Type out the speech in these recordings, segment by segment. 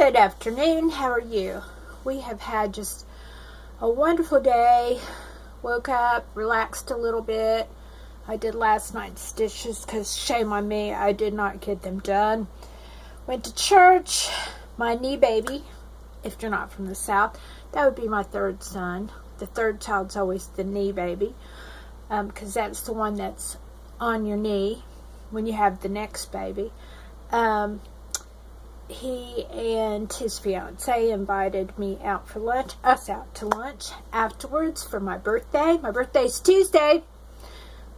Good afternoon. How are you? We have had just a wonderful day. Woke up, relaxed a little bit. I did last night's dishes because shame on me, I did not get them done. Went to church. My knee baby, if you're not from the South, that would be my third son. The third child's always the knee baby, because that's the one that's on your knee when you have the next baby. He and his fiance invited me out for lunch, us out to lunch afterwards for my birthday. My birthday's Tuesday.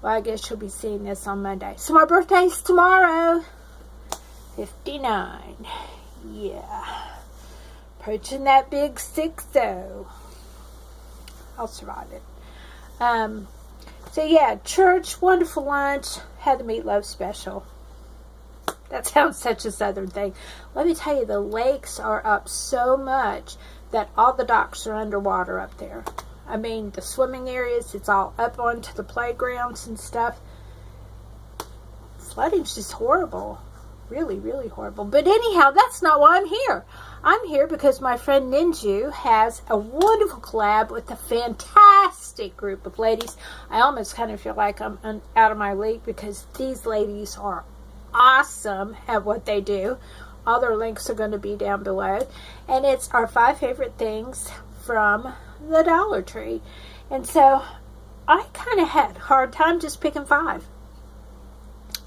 Well, I guess you'll be seeing this on Monday. So my birthday's tomorrow. 59. Yeah. Approaching that big 6-0. I'll survive it. So yeah, church, wonderful lunch. Had the meatloaf special. That sounds such a southern thing. Let me tell you, the lakes are up so much that all the docks are underwater up there. I mean, the swimming areas, it's all up onto the playgrounds and stuff. Flooding's just horrible. Really, really horrible. But anyhow, that's not why I'm here. I'm here because my friend Ninju has a wonderful collab with a fantastic group of ladies. I almost kind of feel like I'm out of my league because these ladies are awesome at what they do. All their links are going to be down below. And it's our 5 favorite things from the Dollar Tree. And so I kind of had a hard time just picking 5.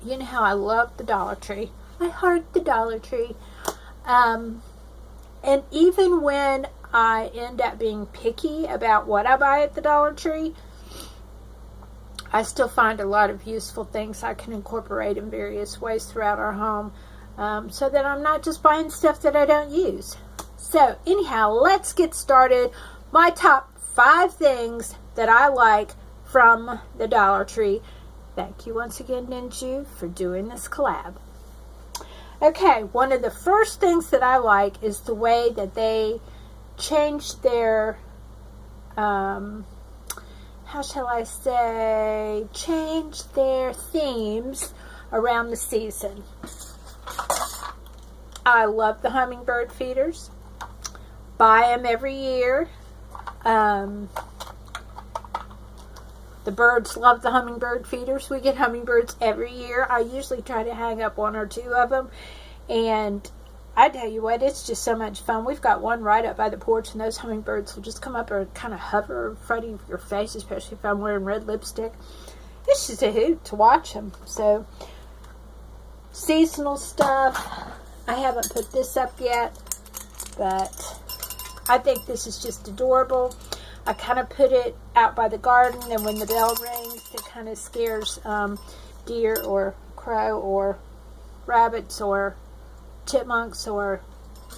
You know how I love the Dollar Tree. I heart the Dollar Tree. And even when I end up being picky about what I buy at the Dollar Tree, I still find a lot of useful things I can incorporate in various ways throughout our home, so that I'm not just buying stuff that I don't use. So anyhow, let's get started. My top 5 things that I like from the Dollar Tree. Thank you once again, Ninju, for doing this collab. Okay, one of the first things that I like is the way that they changed their, how shall I say, changed their themes around the season. I love the hummingbird feeders. Buy them every year. The birds love the hummingbird feeders. We get hummingbirds every year. I usually try to hang up 1 or 2 of them. And I tell you what, it's just so much fun. We've got one right up by the porch, and those hummingbirds will just come up and kind of hover in front of your face, especially if I'm wearing red lipstick. It's just a hoot to watch them. So, seasonal stuff. I haven't put this up yet, but I think this is just adorable. I kind of put it out by the garden, and when the bell rings, it kind of scares deer or crow or rabbits or chipmunks or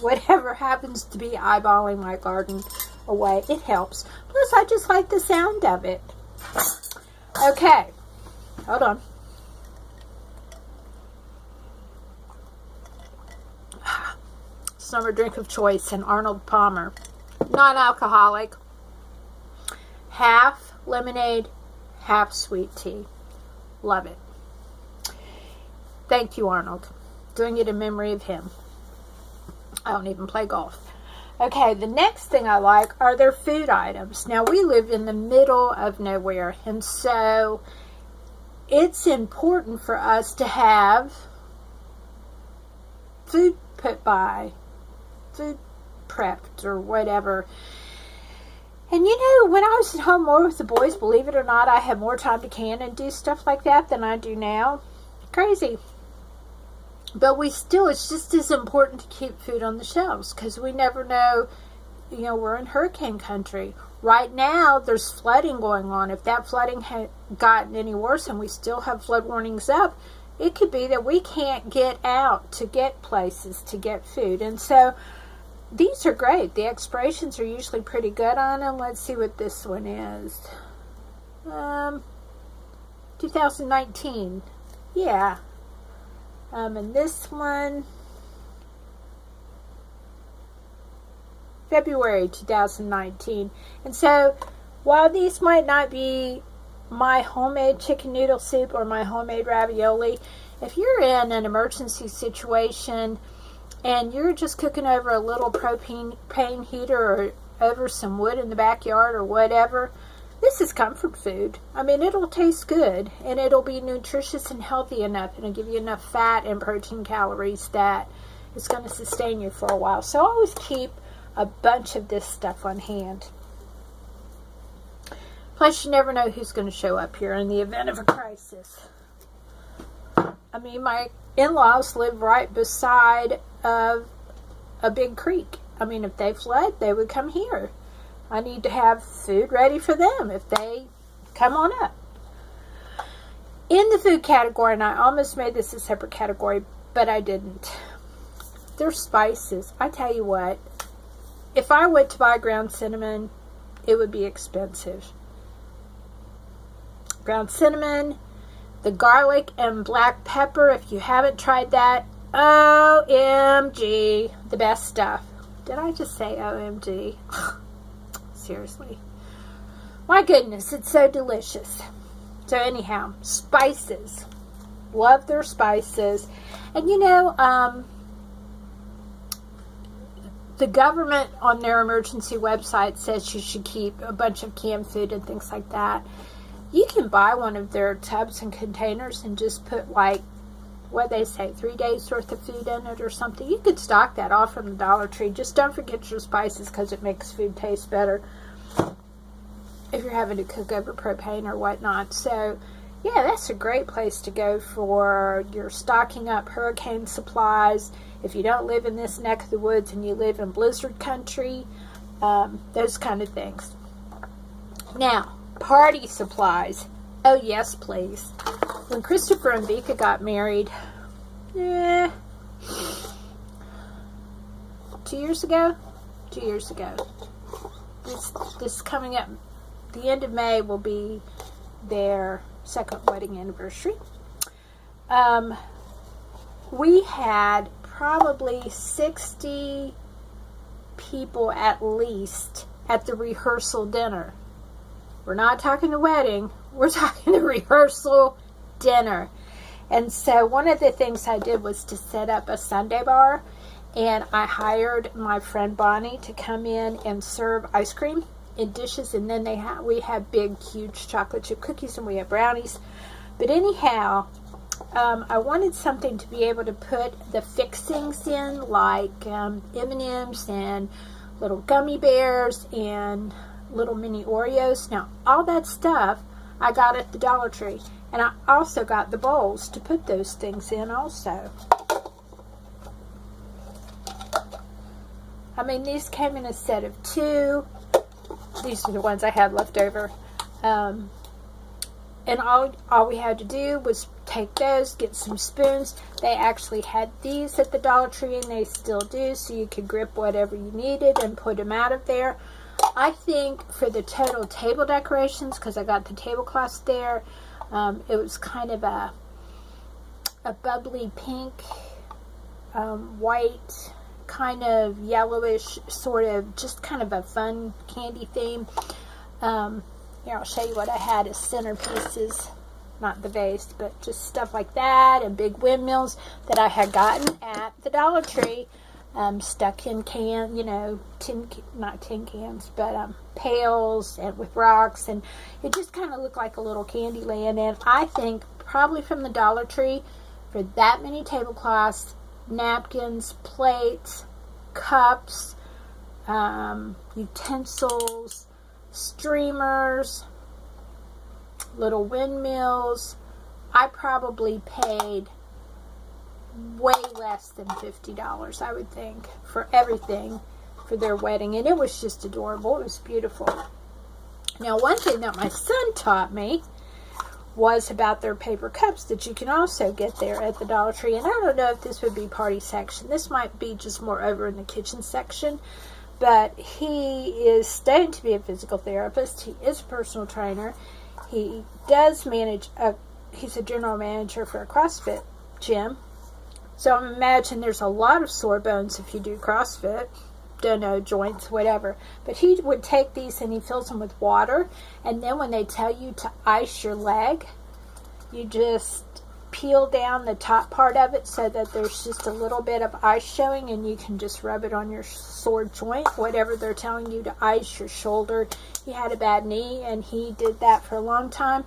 whatever happens to be eyeballing my garden away. It helps. Plus, I just like the sound of it. Okay. Hold on. Summer drink of choice, an Arnold Palmer. Non-alcoholic. Half lemonade, half sweet tea. Love it. Thank you, Arnold. Doing it in memory of him. I don't even play golf. Okay, the next thing I like are their food items. Now, we live in the middle of nowhere, and so it's important for us to have food put by, food prepped or whatever. And you know, when I was at home more with the boys, believe it or not, I had more time to can and do stuff like that than I do now. Crazy. But it's just as important to keep food on the shelves because we never know, you know, we're in hurricane country. Right now, there's flooding going on. If that flooding had gotten any worse and we still have flood warnings up, it could be that we can't get out to get places to get food. And so, these are great. The expirations are usually pretty good on them. Let's see what this one is. 2019. Yeah. And this one, February 2019. And so, while these might not be my homemade chicken noodle soup or my homemade ravioli, if you're in an emergency situation and you're just cooking over a little propane heater or over some wood in the backyard or whatever, this is comfort food. I mean, it'll taste good, and it'll be nutritious and healthy enough, and it'll give you enough fat and protein calories that it's going to sustain you for a while. So always keep a bunch of this stuff on hand. Plus, you never know who's going to show up here in the event of a crisis. I mean, my in-laws live right beside of a big creek. I mean, if they flood, they would come here. I need to have food ready for them if they come on up. In the food category, and I almost made this a separate category, but I didn't. There's spices. I tell you what, if I went to buy ground cinnamon, it would be expensive. Ground cinnamon, the garlic and black pepper, if you haven't tried that, OMG, the best stuff. Did I just say OMG? Seriously. My goodness, it's so delicious. So anyhow, spices. Love their spices. And you know, the government on their emergency website says you should keep a bunch of canned food and things like that. You can buy one of their tubs and containers and just put, like, what they say, 3 days worth of food in it or something. You could stock that off from the Dollar Tree. Just don't forget your spices, because it makes food taste better if you're having to cook over propane or whatnot. So yeah, that's a great place to go for your stocking up hurricane supplies. If you don't live in this neck of the woods and you live in blizzard country, those kind of things. Now, party supplies. Oh yes, please. When Christopher and Vika got married, 2 years ago? 2 years ago. This coming up, the end of May will be their second wedding anniversary. We had probably 60 people at least at the rehearsal dinner. We're not talking the wedding, we're talking the rehearsal dinner. And so one of the things I did was to set up a sundae bar, and I hired my friend Bonnie to come in and serve ice cream in dishes, and then we had big, huge chocolate chip cookies, and we had brownies. But anyhow, I wanted something to be able to put the fixings in, like M&Ms and little gummy bears and little mini Oreos. Now, all that stuff I got at the Dollar Tree, and I also got the bowls to put those things in also. I mean, these came in a set of 2. These are the ones I had left over. And all we had to do was take those, get some spoons. They actually had these at the Dollar Tree, and they still do, so you could grip whatever you needed and put them out of there. I think for the total table decorations, because I got the tablecloths there, it was kind of a bubbly pink, white, kind of yellowish, sort of just kind of a fun candy theme. Here, I'll show you what I had as centerpieces, not the vase, but just stuff like that, and big windmills that I had gotten at the Dollar Tree, stuck in not tin cans, but pails and with rocks, and it just kind of looked like a little candy land. And I think probably from the Dollar Tree, for that many tablecloths, napkins, plates, cups, utensils, streamers, little windmills, I probably paid way less than $50, I would think, for everything for their wedding. And it was just adorable. It was beautiful. Now, one thing that my son taught me was about their paper cups that you can also get there at the Dollar Tree. And I don't know if this would be party section. This might be just more over in the kitchen section. But he is studying to be a physical therapist. He is a personal trainer. He does manage he's a general manager for a CrossFit gym. So I imagine there's a lot of sore bones if you do CrossFit. Don't know, joints, whatever. But he would take these and he fills them with water. And then when they tell you to ice your leg, you just peel down the top part of it so that there's just a little bit of ice showing, and you can just rub it on your sword joint, whatever they're telling you to ice your shoulder. He had a bad knee, and he did that for a long time.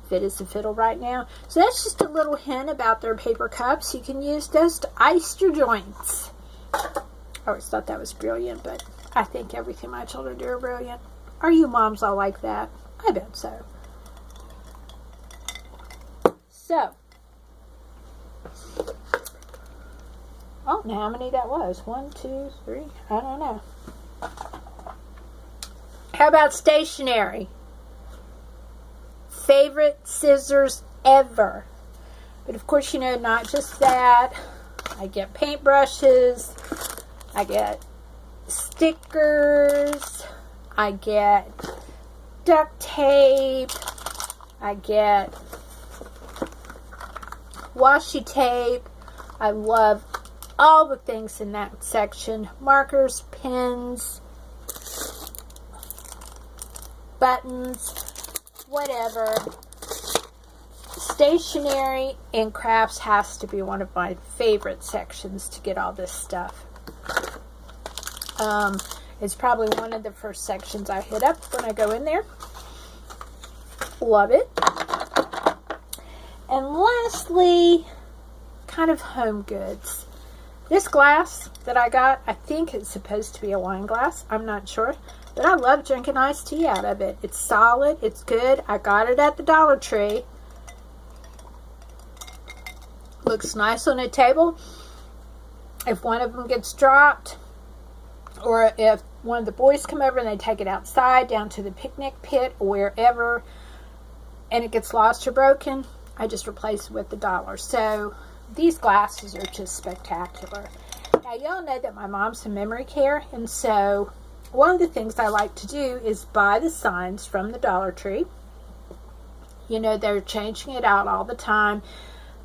Fit as a fiddle right now. So that's just a little hint about their paper cups. You can use those to ice your joints. I always thought that was brilliant, but I think everything my children do are brilliant. Are you moms all like that? I bet so. So, I don't know how many that was. 1, 2, 3, I don't know. How about stationery? Favorite scissors ever. But of course, you know, not just that. I get paintbrushes. I get stickers. I get duct tape. I get washi tape. I love all the things in that section. Markers, pens, buttons, whatever. Stationery and crafts has to be one of my favorite sections to get all this stuff. It's probably one of the first sections I hit up when I go in there. Love it. And lastly, kind of home goods. This glass that I got, I think it's supposed to be a wine glass. I'm not sure. But I love drinking iced tea out of it. It's solid. It's good. I got it at the Dollar Tree. Looks nice on a table. If one of them gets dropped, or if one of the boys come over and they take it outside down to the picnic pit or wherever, and it gets lost or broken, I just replace it with the dollar. So these glasses are just spectacular. Now, y'all know that my mom's in memory care, and so one of the things I like to do is buy the signs from the Dollar Tree. You know, they're changing it out all the time.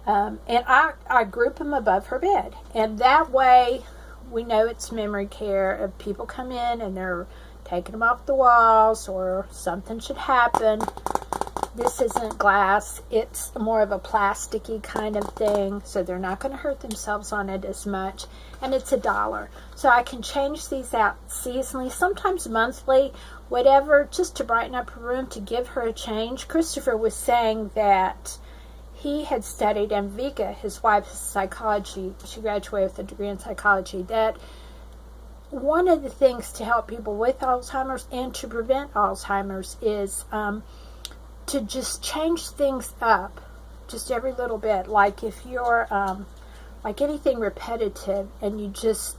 And I group them above her bed. And that way, we know it's memory care. If people come in and they're taking them off the walls or something should happen, this isn't glass. It's more of a plasticky kind of thing. So they're not going to hurt themselves on it as much. And it's $1. So I can change these out seasonally, sometimes monthly, whatever, just to brighten up her room, to give her a change. Christopher was saying that he had studied, and Vika, his wife, psychology. She graduated with a degree in psychology. That one of the things to help people with Alzheimer's and to prevent Alzheimer's is to just change things up just every little bit. Like if you're like anything repetitive and you just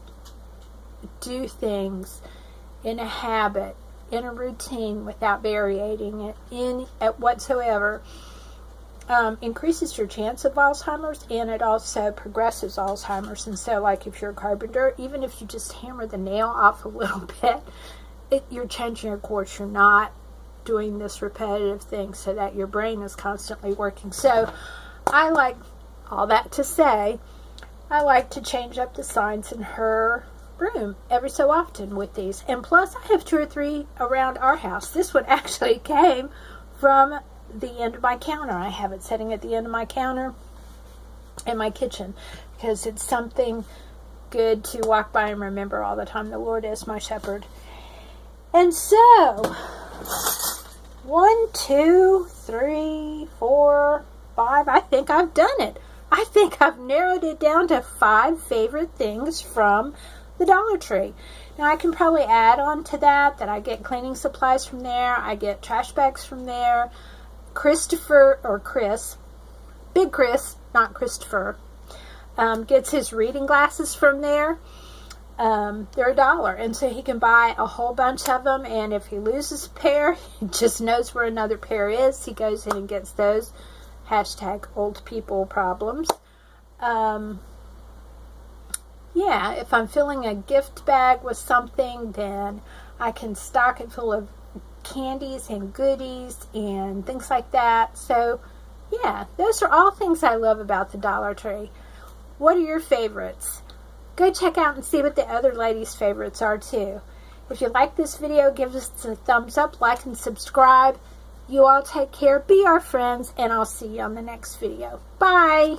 do things in a habit, in a routine, without varying it in whatsoever, increases your chance of Alzheimer's, and it also progresses Alzheimer's. And so, like if you're a carpenter, even if you just hammer the nail off a little bit, you're changing your course. You're not doing this repetitive thing, so that your brain is constantly working. So I like all that to say, I like to change up the signs in her room every so often with these. And plus, I have 2 or 3 around our house. This one actually came from the end of my counter. I have it sitting at the end of my counter in my kitchen because it's something good to walk by and remember all the time. The Lord is my shepherd. And so 1, 2, 3, 4, 5. I think I've done it. I think I've narrowed it down to 5 favorite things from the Dollar Tree. Now, I can probably add on to that I get cleaning supplies from there. I get trash bags from there. Christopher, or Chris, Big Chris, not Christopher, gets his reading glasses from there. They're $1, and so he can buy a whole bunch of them, and if he loses a pair, he just knows where another pair is. He goes in and gets those. Hashtag old people problems. Yeah, if I'm filling a gift bag with something, then I can stock it full of candies and goodies and things like that. So yeah, those are all things I love about the Dollar Tree. What are your favorites? Go check out and see what the other ladies' favorites are too. If you like this video, give us a thumbs up, like, and subscribe. You all take care. Be our friends. And I'll see you on the next video. Bye.